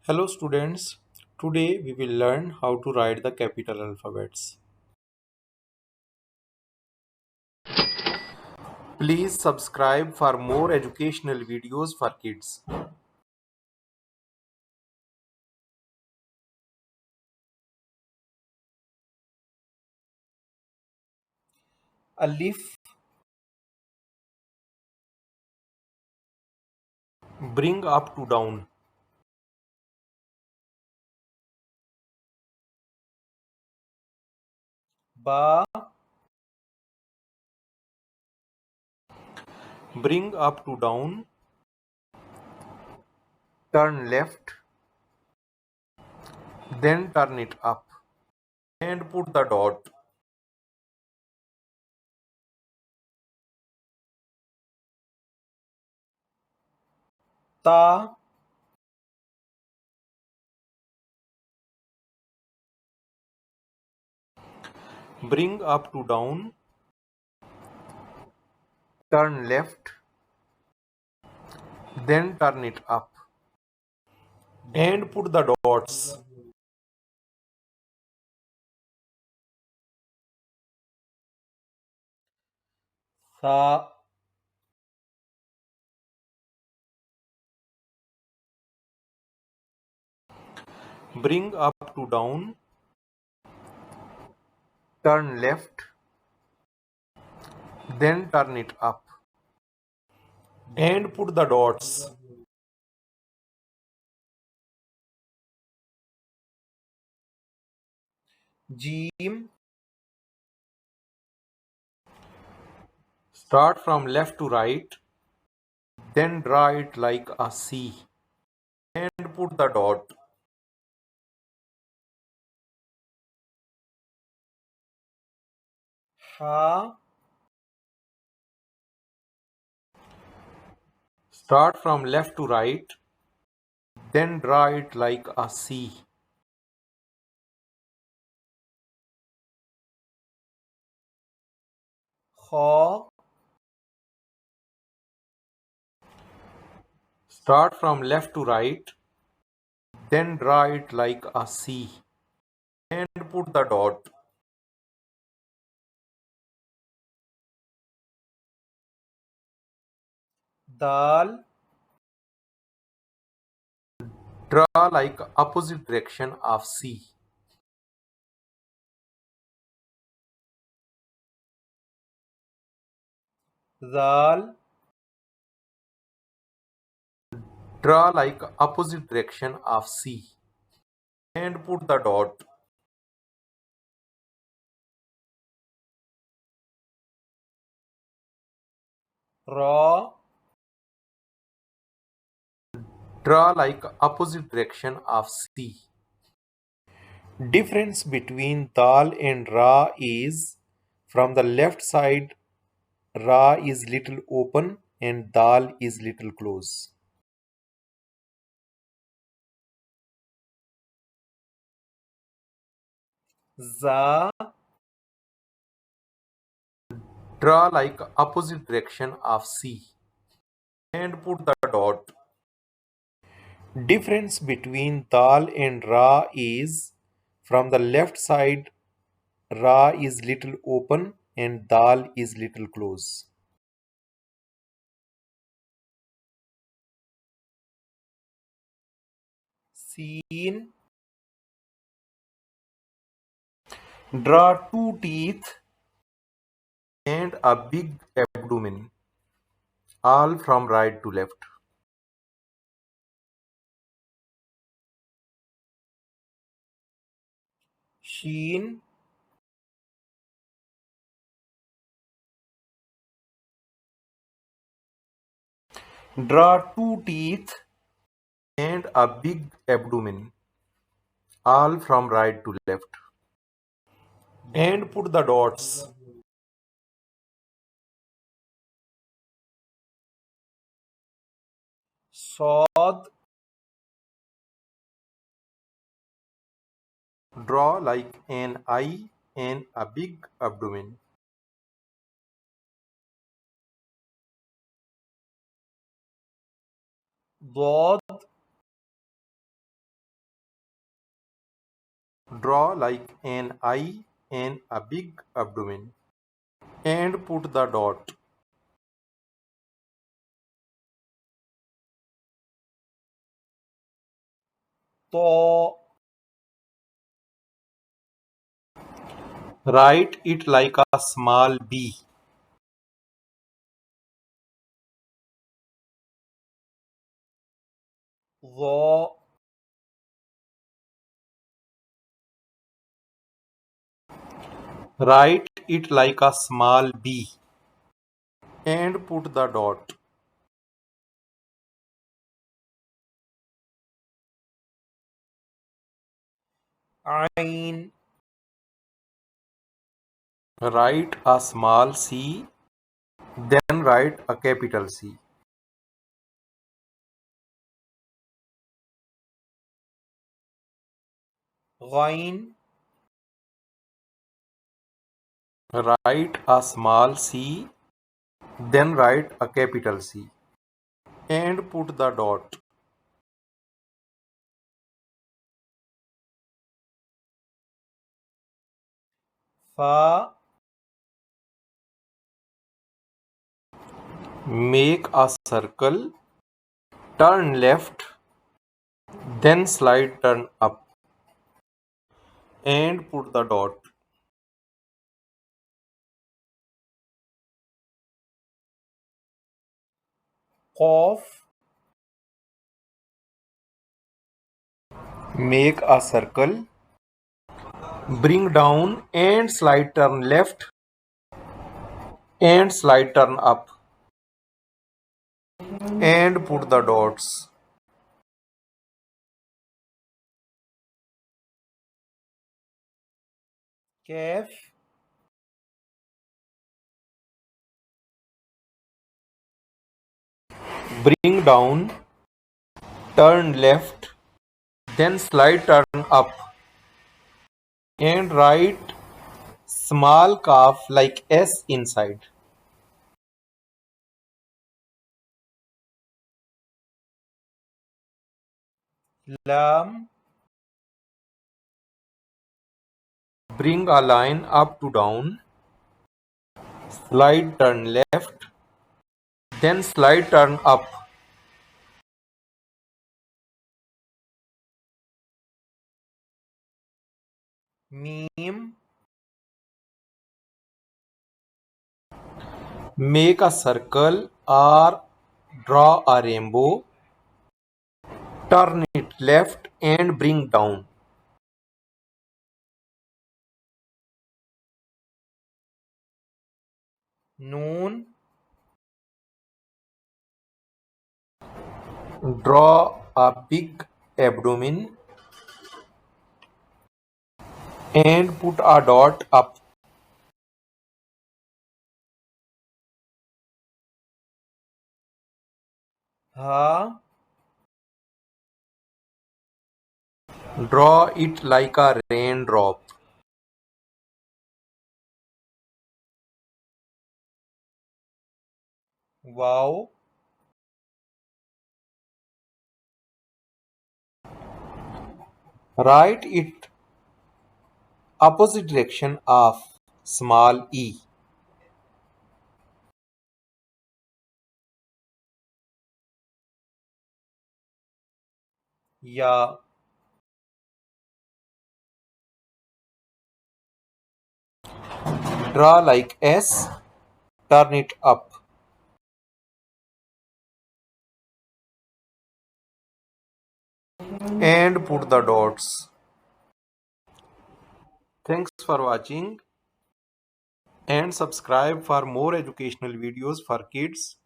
Hello students, today we will learn how to write the capital alphabets. Please subscribe for more educational videos for kids. Alif, bring up to down. Ba, bring up to down. Turn left, then turn it up and put the dot. Ta, bring up to down. Turn left, then turn it up and put the dots. Sa, bring up to down. Turn left, then turn it up and put the dots. Jim, start from left to right, then draw it like a C and put the dot. Ha, start from left to right, then draw it like a C. Kha, start from left to right, then draw it like a C and put the dot. Dal, draw like opposite direction of C. Zal, draw like opposite direction of C and put the dot. Ra, draw like opposite direction of C. Difference between dal and ra is from the left side ra is little open and dal is little close. Za, draw like opposite direction of C and put the dot. Difference between dal and ra is from the left side ra is little open and dal is little close. Seen, draw two teeth and a big abdomen, all from right to left. Sheen, draw two teeth and a big abdomen, all from right to left. And put the dots. Sod, draw like an eye and a big abdomen. Dod, Draw like an eye and a big abdomen. And put the dot. To. Write it like a small B. Wo. Write it like a small B. And put the dot. Ain. Write a small C. Then write a capital C. Ghain. Write a small C. Then write a capital C. And put the dot. Fa. Make a circle. Turn left. Then slide turn up. And put the dot. Qaf. Make a circle. Bring down and slide turn left. And slide turn up. And put the dots. Kaf. Bring down. Turn left. Then slide turn up. And write small calf like S inside. Lam. Bring a line up to down. Slide turn left. Then slide turn up. Meme. Make a circle or draw a rainbow. Turn it left and bring down. Noon. Draw a big abdomen and put a dot up. Ha. Draw it like a raindrop. Wow. Write it opposite direction of small e. Ya. Draw like S. Turn it up. And put the dots. Thanks for watching and subscribe for more educational videos for kids.